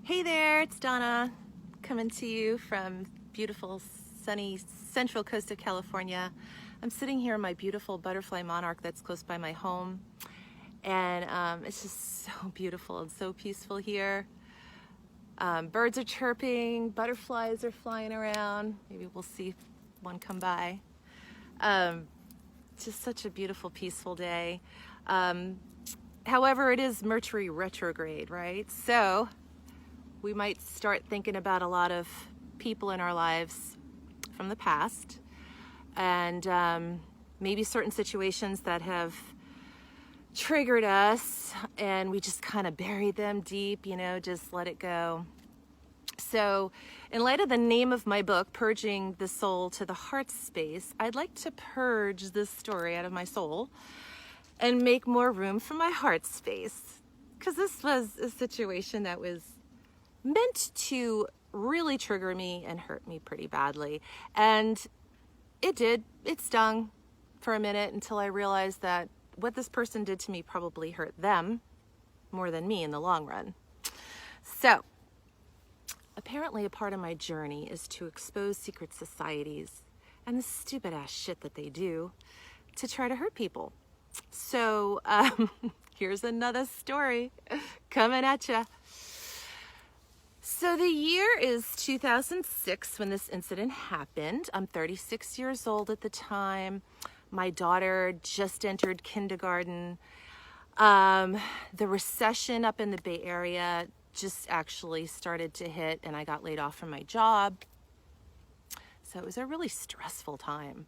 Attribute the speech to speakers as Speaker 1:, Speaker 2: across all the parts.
Speaker 1: Hey there, it's Donna coming to you from beautiful sunny central coast of California. I'm sitting here in my beautiful butterfly monarch that's close by my home, and it's just so beautiful and so peaceful here. Birds are chirping, butterflies are flying around. Maybe we'll see one come by. Just such a beautiful, peaceful day. However, it is Mercury retrograde, right? So we might start thinking about a lot of people in our lives from the past, and maybe certain situations that have triggered us and we just kind of buried them deep, just let it go. So in light of the name of my book, Purging the Soul to the Heart Space, I'd like to purge this story out of my soul and make more room for my heart space, because this was a situation that was meant to really trigger me and hurt me pretty badly. And it did. It stung for a minute until I realized that what this person did to me probably hurt them more than me in the long run. So apparently a part of my journey is to expose secret societies and the stupid ass shit that they do to try to hurt people. So here's another story coming at you. So the year is 2006 when this incident happened. I'm 36 years old at the time. My daughter just entered kindergarten. The recession up in the Bay Area just actually started to hit, and I got laid off from my job. So it was a really stressful time,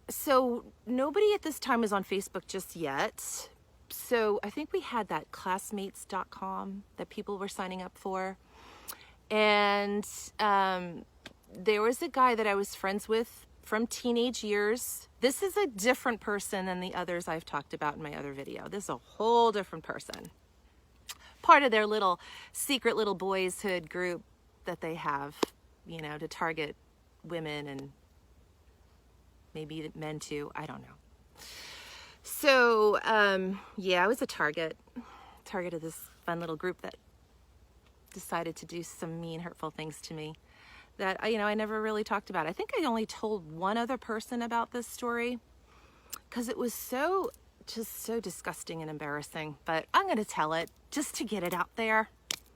Speaker 1: So nobody at this time was on Facebook just yet. So I think we had that classmates.com that people were signing up for. And there was a guy that I was friends with from teenage years. This is a different person than the others I've talked about in my other video. This is a whole different person. Part of their little secret little boys' hood group that they have, to target women and maybe men too. I don't know. So, I was a target of this fun little group that decided to do some mean, hurtful things to me that, I never really talked about. I think I only told one other person about this story because it was so disgusting and embarrassing. But I'm going to tell it just to get it out there,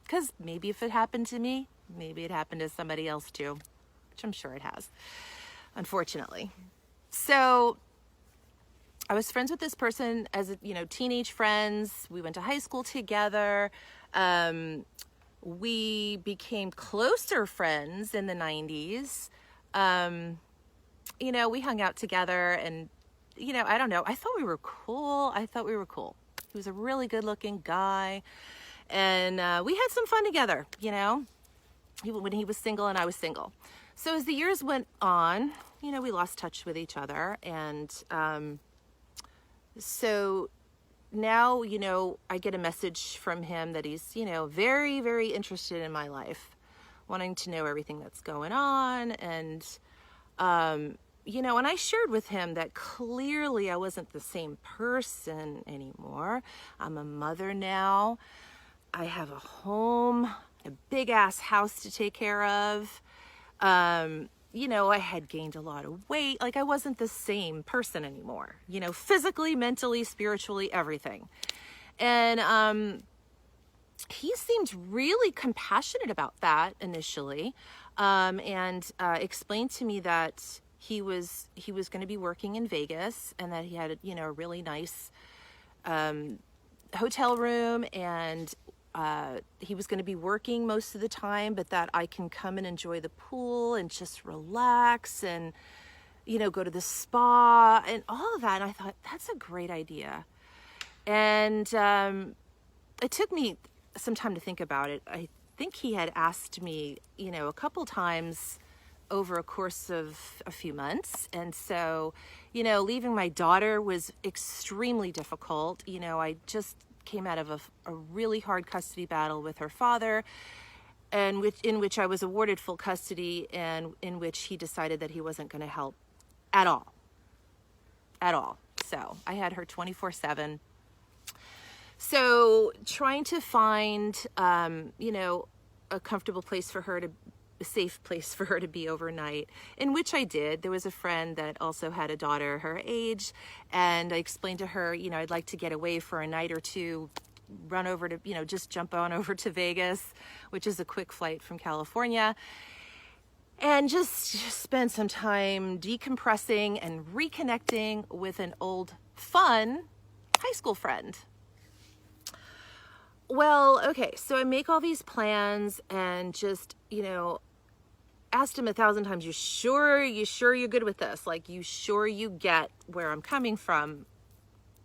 Speaker 1: because maybe if it happened to me, maybe it happened to somebody else too, which I'm sure it has, unfortunately. So I was friends with this person as, teenage friends. We went to high school together. We became closer friends in the 90s. We hung out together and, I don't know. I thought we were cool. He was a really good looking guy. And we had some fun together, when he was single and I was single. So as the years went on, we lost touch with each other. And so now, I get a message from him that he's, very, very interested in my life, wanting to know everything that's going on. And, and I shared with him that clearly I wasn't the same person anymore. I'm a mother now. I have a home, a big ass house to take care of. I had gained a lot of weight. Like, I wasn't the same person anymore, physically, mentally, spiritually, everything. And he seemed really compassionate about that initially, and explained to me that he was going to be working in Vegas, and that he had a really nice hotel room, and he was going to be working most of the time, but that I can come and enjoy the pool and just relax and, go to the spa and all of that. And I thought, that's a great idea. And it took me some time to think about it. I think he had asked me, a couple times over a course of a few months. And so, leaving my daughter was extremely difficult. I just came out of a really hard custody battle with her father, and in which I was awarded full custody, and in which he decided that he wasn't going to help at all. So I had her 24/7. So trying to find, a comfortable place for her to, a safe place for her to be overnight, in which I did. There was a friend that also had a daughter her age, and I explained to her, I'd like to get away for a night or two, run over to, just jump on over to Vegas, which is a quick flight from California, and just spend some time decompressing and reconnecting with an old, fun high school friend. Well, okay, so I make all these plans and just, asked him 1,000 times, you sure you're good with this? Like, you sure you get where I'm coming from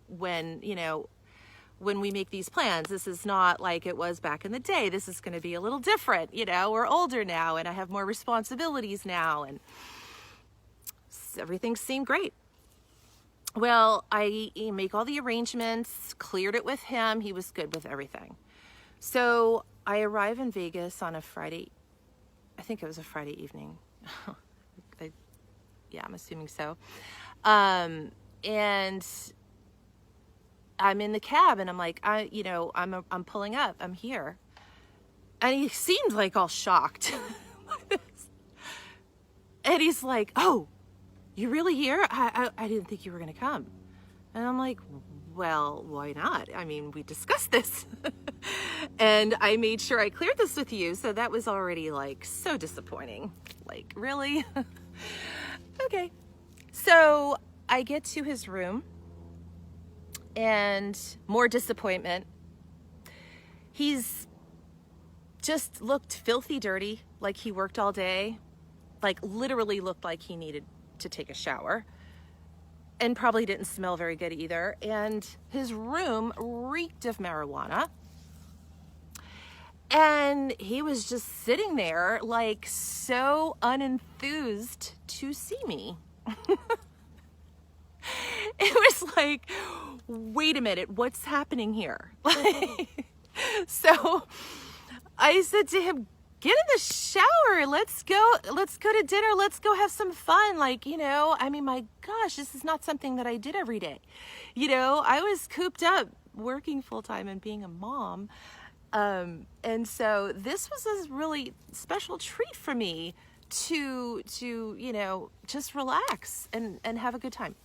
Speaker 1: when we make these plans? This is not like it was back in the day. This is going to be a little different. We're older now and I have more responsibilities now, and everything seemed great. Well, I make all the arrangements, cleared it with him. He was good with everything. So I arrive in Vegas on a Friday. I think it was a Friday evening. I'm assuming so. And I'm in the cab and I'm like, I'm pulling up. I'm here. And he seemed like all shocked. And he's like, oh, you really here? I didn't think you were going to come. And I'm like, well, why not? I mean, we discussed this. And I made sure I cleared this with you. So that was already like so disappointing. Like, really? Okay. So I get to his room and more disappointment. He's just looked filthy dirty, like he worked all day, like literally looked like he needed to take a shower, and probably didn't smell very good either. And his room reeked of marijuana. And he was just sitting there like so unenthused to see me. It was like, wait a minute, what's happening here? So I said to him, get in the shower. Let's go to dinner. Let's go have some fun. Like, my gosh, this is not something that I did every day. I was cooped up working full time and being a mom. And so this was a really special treat for me to just relax and have a good time.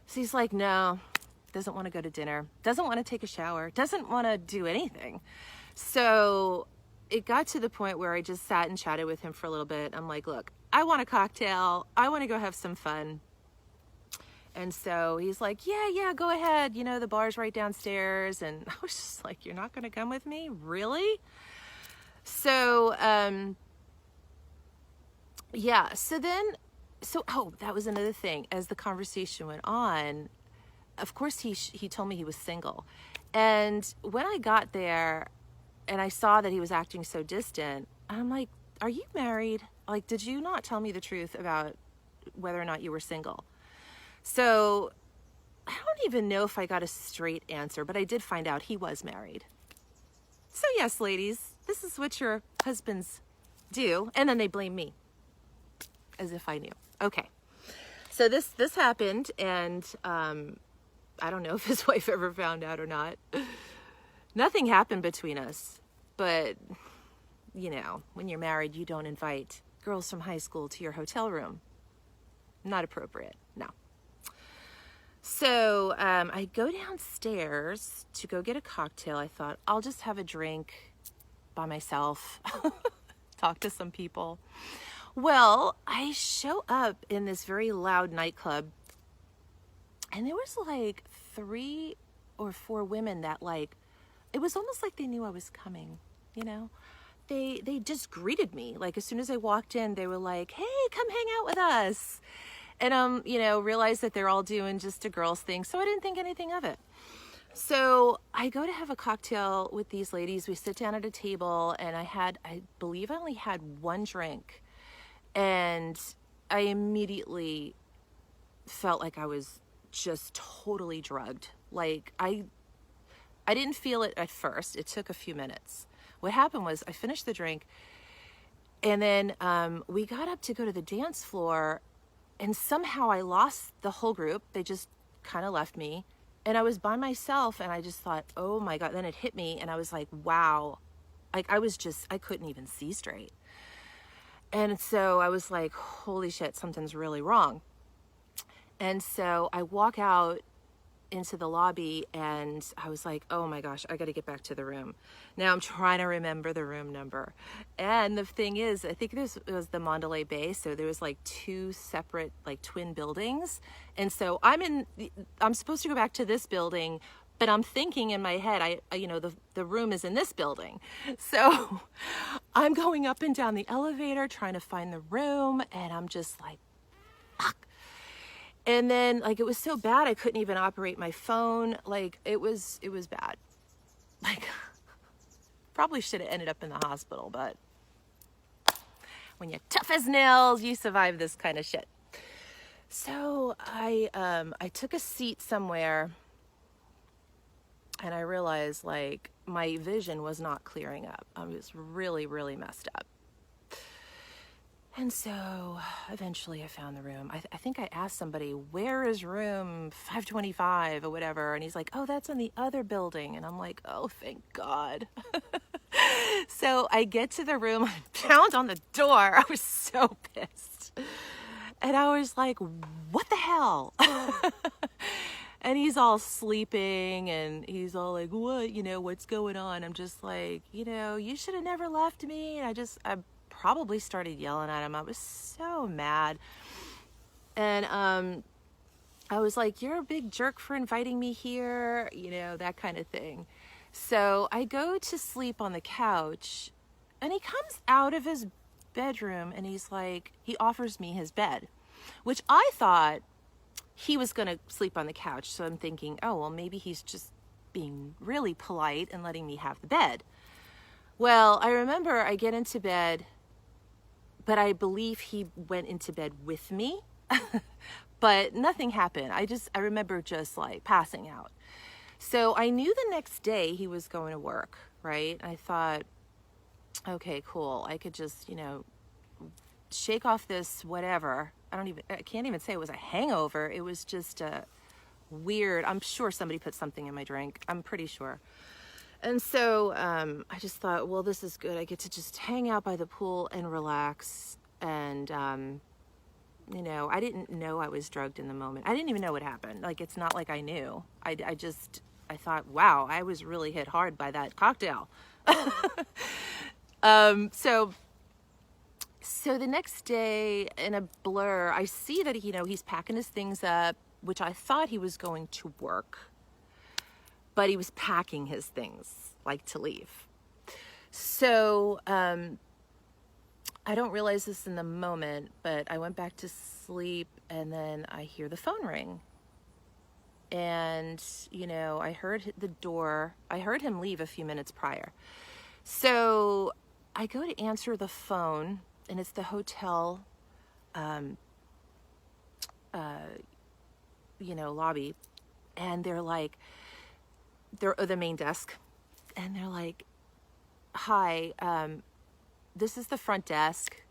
Speaker 1: So he's like, no, doesn't want to go to dinner, doesn't want to take a shower, doesn't want to do anything. So it got to the point where I just sat and chatted with him for a little bit. I'm like, look, I want a cocktail. I want to go have some fun. And so he's like, yeah, go ahead. The bar's right downstairs. And I was just like, you're not going to come with me? Really? So, that was another thing. As the conversation went on, of course, he told me he was single. And when I got there and I saw that he was acting so distant, I'm like, are you married? Like, did you not tell me the truth about whether or not you were single? So I don't even know if I got a straight answer, but I did find out he was married. So yes, ladies, this is what your husbands do. And then they blame me as if I knew. Okay. So this happened, and I don't know if his wife ever found out or not. Nothing happened between us, but when you're married, you don't invite girls from high school to your hotel room. Not appropriate. No. So I go downstairs to go get a cocktail. I thought I'll just have a drink by myself, talk to some people. Well, I show up in this very loud nightclub, and there was like 3 or 4 women that it was almost like they knew I was coming, They just greeted me. Like, as soon as I walked in, they were like, hey, come hang out with us. And, realized that they're all doing just a girls thing. So I didn't think anything of it. So I go to have a cocktail with these ladies. We sit down at a table, and I believe I only had 1 drink. And I immediately felt like I was just totally drugged. Like, I didn't feel it at first. It took a few minutes. What happened was I finished the drink, and then we got up to go to the dance floor, and somehow I lost the whole group. They just kind of left me, And I was by myself, and I just thought, oh my God. Then it hit me, and I was like, wow. Like, I couldn't even see straight. And so I was like, holy shit, something's really wrong. And so I walk out into the lobby, and I was like, oh my gosh, I got to get back to the room. Now I'm trying to remember the room number. And the thing is, I think it was the Mandalay Bay. So there was like 2 separate, like, twin buildings. And so I'm supposed to go back to this building, but I'm thinking in my head, the room is in this building. So I'm going up and down the elevator trying to find the room, and I'm just like, fuck. And then, like, it was so bad I couldn't even operate my phone. Like, it was bad. Like, probably should have ended up in the hospital, but when you're tough as nails, you survive this kind of shit. So I took a seat somewhere, and I realized, like, my vision was not clearing up. I was really, really messed up. And so eventually I found the room. I think I asked somebody, where is room 525 or whatever? And he's like, oh, that's in the other building. And I'm like, oh, thank God. So I get to the room, I pound on the door. I was so pissed. And I was like, what the hell? And he's all sleeping, and he's all like, what, what's going on? I'm just like, you should have never left me. And I probably started yelling at him. I was so mad. And I was like, you're a big jerk for inviting me here, that kind of thing. So I go to sleep on the couch, and he comes out of his bedroom, and he's like, he offers me his bed, which I thought he was going to sleep on the couch. So I'm thinking, oh, well, maybe he's just being really polite and letting me have the bed. Well, I remember I get into bed, but I believe he went into bed with me, but nothing happened. I remember just like passing out. So I knew the next day he was going to work, right? I thought, okay, cool. I could just, shake off this whatever. I can't even say it was a hangover. It was just a weird, I'm sure somebody put something in my drink. I'm pretty sure. And so I just thought, well, this is good. I get to just hang out by the pool and relax. And, I didn't know I was drugged in the moment. I didn't even know what happened. Like, it's not like I knew. I thought, wow, I was really hit hard by that cocktail. So the next day, in a blur, I see that, he's packing his things up, which I thought he was going to work. But he was packing his things, like, to leave. So I don't realize this in the moment, but I went back to sleep, and then I hear the phone ring. And, I heard the door. I heard him leave a few minutes prior. So I go to answer the phone, and it's the hotel, lobby. And they're like, they're the main desk, and they're like, hi, this is the front desk.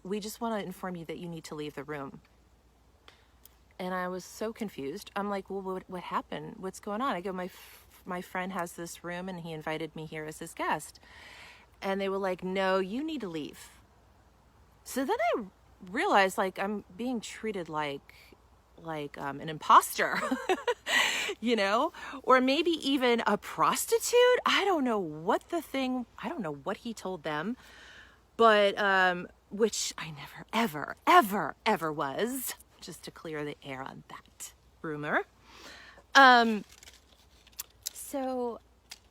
Speaker 1: We just want to inform you that you need to leave the room. And I was so confused. I'm like, well, what happened? What's going on? I go, my friend has this room, and he invited me here as his guest. And they were like, no, you need to leave. So then I realized, like, I'm being treated like an imposter, or maybe even a prostitute. I don't know what he told them, but, which I never, ever, ever, ever was, just to clear the air on that rumor. So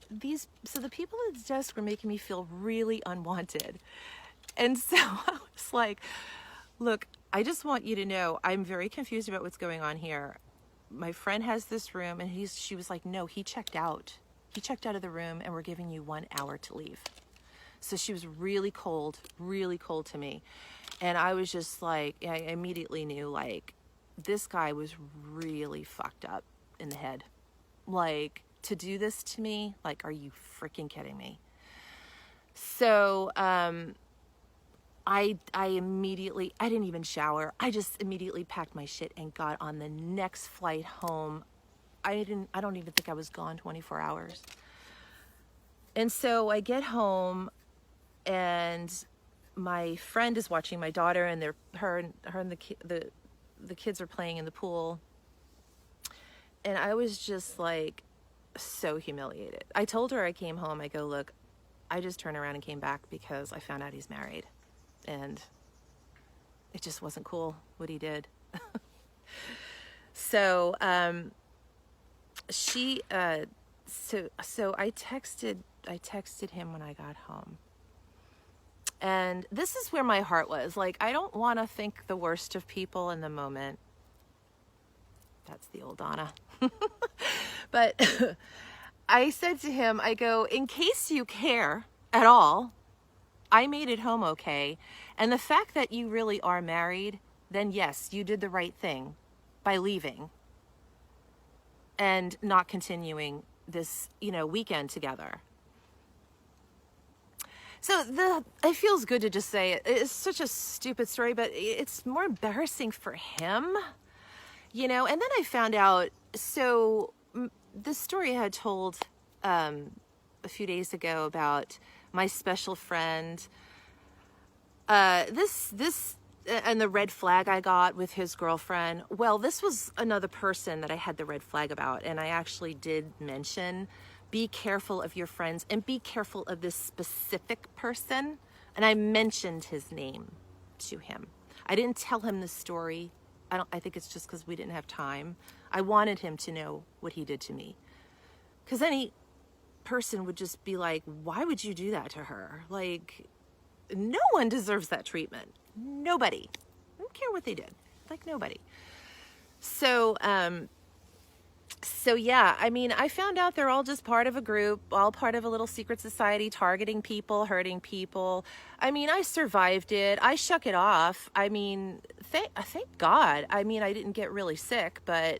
Speaker 1: the people at the desk were making me feel really unwanted. And so I was like, look, I just want you to know, I'm very confused about what's going on here. My friend has this room, and she was like, no, he checked out. He checked out of the room, and we're giving you 1 hour to leave. So she was really cold to me. And I was just like, I immediately knew, like, this guy was really fucked up in the head. Like, to do this to me, like, are you freaking kidding me? So, I didn't even shower. I just immediately packed my shit and got on the next flight home I don't even think I was gone 24 hours. And so I get home, and my friend is watching my daughter, and her and the kids are playing in the pool. And I was just like so humiliated. I told her I came home. I go, look, I just turned around and came back because I found out he's married, and it just wasn't cool what he did. So so I texted him when I got home. And this is where my heart was. Like, I don't want to think the worst of people in the moment. That's the old Donna. But I said to him, I go, in case you care at all, I made it home okay. And the fact that you really are married, then yes, you did the right thing by leaving and not continuing this, weekend together. So it feels good to just say it. It's such a stupid story, but it's more embarrassing for him, And then I found out, so the story I had told a few days ago about my special friend, this and the red flag I got with his girlfriend. Well, this was another person that I had the red flag about, and I actually did mention, be careful of your friends and be careful of this specific person. And I mentioned his name to him. I didn't tell him the story. I think it's just because we didn't have time. I wanted him to know what he did to me. Because any person would just be like, why would you do that to her? Like, no one deserves that treatment. Nobody. I don't care what they did. Like, nobody. So yeah, I found out they're all just part of a group, all part of a little secret society, targeting people, hurting people. I survived it. I shook it off. Thank God. I didn't get really sick, but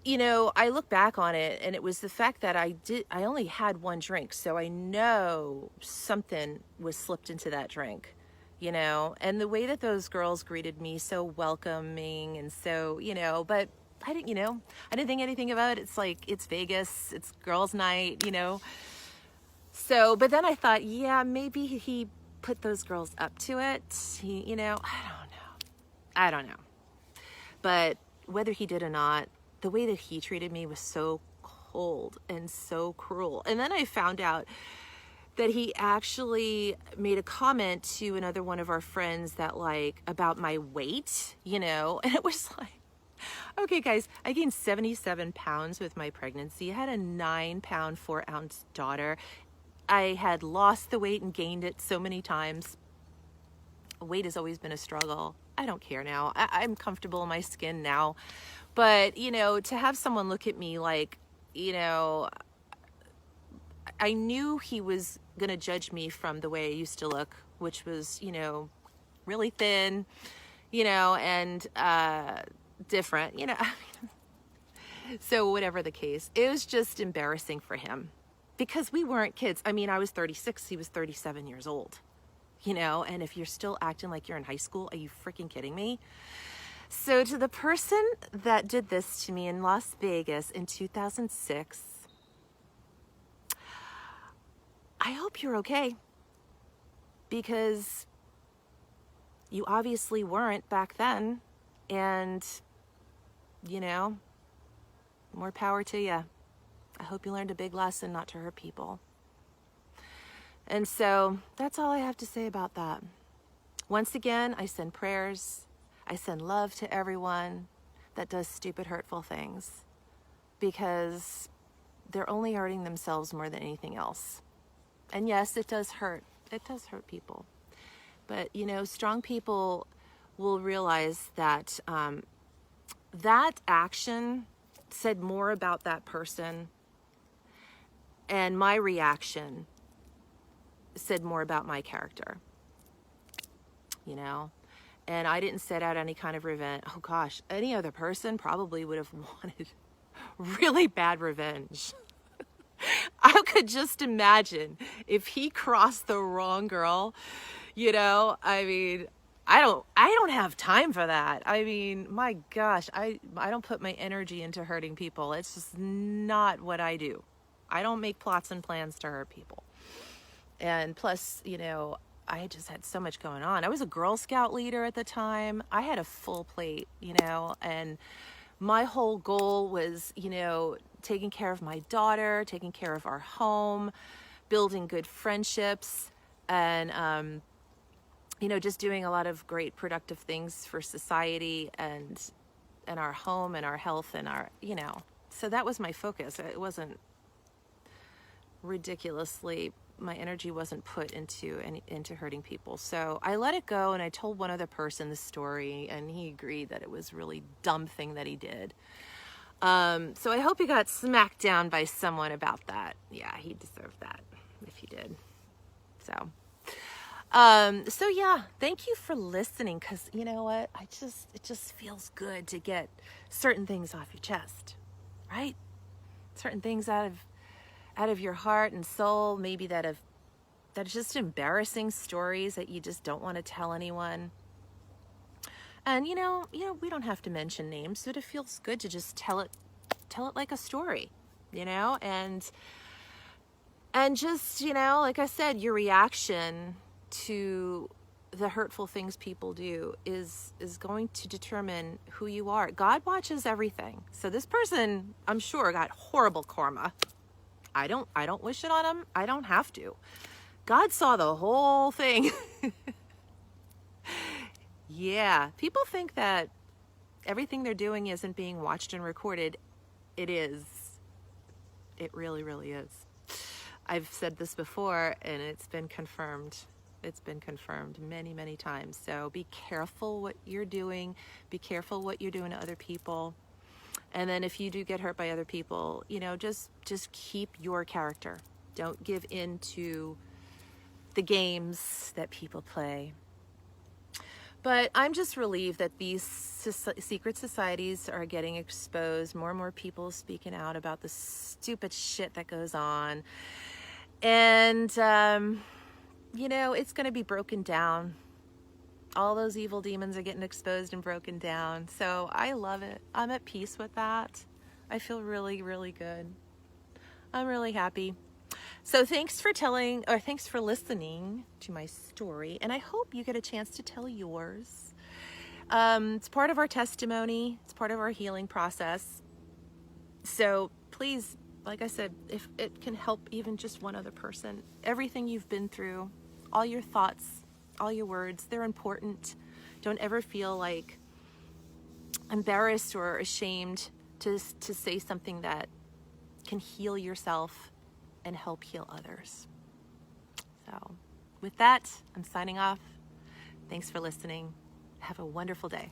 Speaker 1: I look back on it, and it was the fact that I only had one drink. So I know something was slipped into that drink, and the way that those girls greeted me, so welcoming and so, but I didn't think anything about it. It's like, it's Vegas, it's girls' night, So, but then I thought, yeah, maybe he put those girls up to it. I don't know. But whether he did or not, the way that he treated me was so cold and so cruel. And then I found out that he actually made a comment to another one of our friends that, about my weight, and it was like, okay, guys, I gained 77 pounds with my pregnancy. I had a 9-pound, 4-ounce daughter. I had lost the weight and gained it so many times. Weight has always been a struggle. I don't care now. I'm comfortable in my skin now. But, to have someone look at me like, I knew he was going to judge me from the way I used to look, which was, really thin, and different, So whatever the case, it was just embarrassing for him because we weren't kids. I was 36, he was 37 years old, and if you're still acting like you're in high school, are you freaking kidding me? So to the person that did this to me in Las Vegas in 2006, I hope you're okay, because you obviously weren't back then, and more power to you. I hope you learned a big lesson not to hurt people. And so that's all I have to say about that. Once again, I send prayers. I send love to everyone that does stupid, hurtful things, because they're only hurting themselves more than anything else. And yes, it does hurt. It does hurt people. But, strong people will realize that that action said more about that person, and my reaction said more about my character, and I didn't set out any kind of revenge. Oh gosh, any other person probably would have wanted really bad revenge. I could just imagine if he crossed the wrong girl, I don't have time for that. I mean, my gosh, I don't put my energy into hurting people. It's just not what I do. I don't make plots and plans to hurt people. And plus, I just had so much going on. I was a Girl Scout leader at the time. I had a full plate, and my whole goal was, taking care of my daughter, taking care of our home, building good friendships, and, just doing a lot of great productive things for society and our home and our health and our, so that was my focus. It wasn't ridiculously, my energy wasn't put into hurting people. So I let it go, and I told one other person the story, and he agreed that it was a really dumb thing that he did. So I hope he got smacked down by someone about that. Yeah, he deserved that if he did. So yeah, thank you for listening, because you know what? It just feels good to get certain things off your chest, right? Certain things out of your heart and soul, maybe that are just embarrassing stories that you just don't want to tell anyone. And we don't have to mention names, but it feels good to just tell it like a story, and just, like I said, your reaction to the hurtful things people do is going to determine who you are. God watches everything. So this person, I'm sure, got horrible karma. I don't wish it on him. I don't have to. God saw the whole thing. Yeah, people think that everything they're doing isn't being watched and recorded. It is. It really, really is. I've said this before, and it's been confirmed. It's been confirmed many, many times. So be careful what you're doing. Be careful what you're doing to other people. And then if you do get hurt by other people, just keep your character. Don't give in to the games that people play. But I'm just relieved that these secret societies are getting exposed. More and more people speaking out about the stupid shit that goes on. And, it's going to be broken down. All those evil demons are getting exposed and broken down. So I love it. I'm at peace with that. I feel really, really good. I'm really happy. So thanks for listening to my story. And I hope you get a chance to tell yours. It's part of our testimony. It's part of our healing process. So please, like I said, if it can help even just one other person, everything you've been through, all your thoughts, all your words, they're important. Don't ever feel like embarrassed or ashamed to say something that can heal yourself and help heal others. So with that, I'm signing off. Thanks for listening. Have a wonderful day.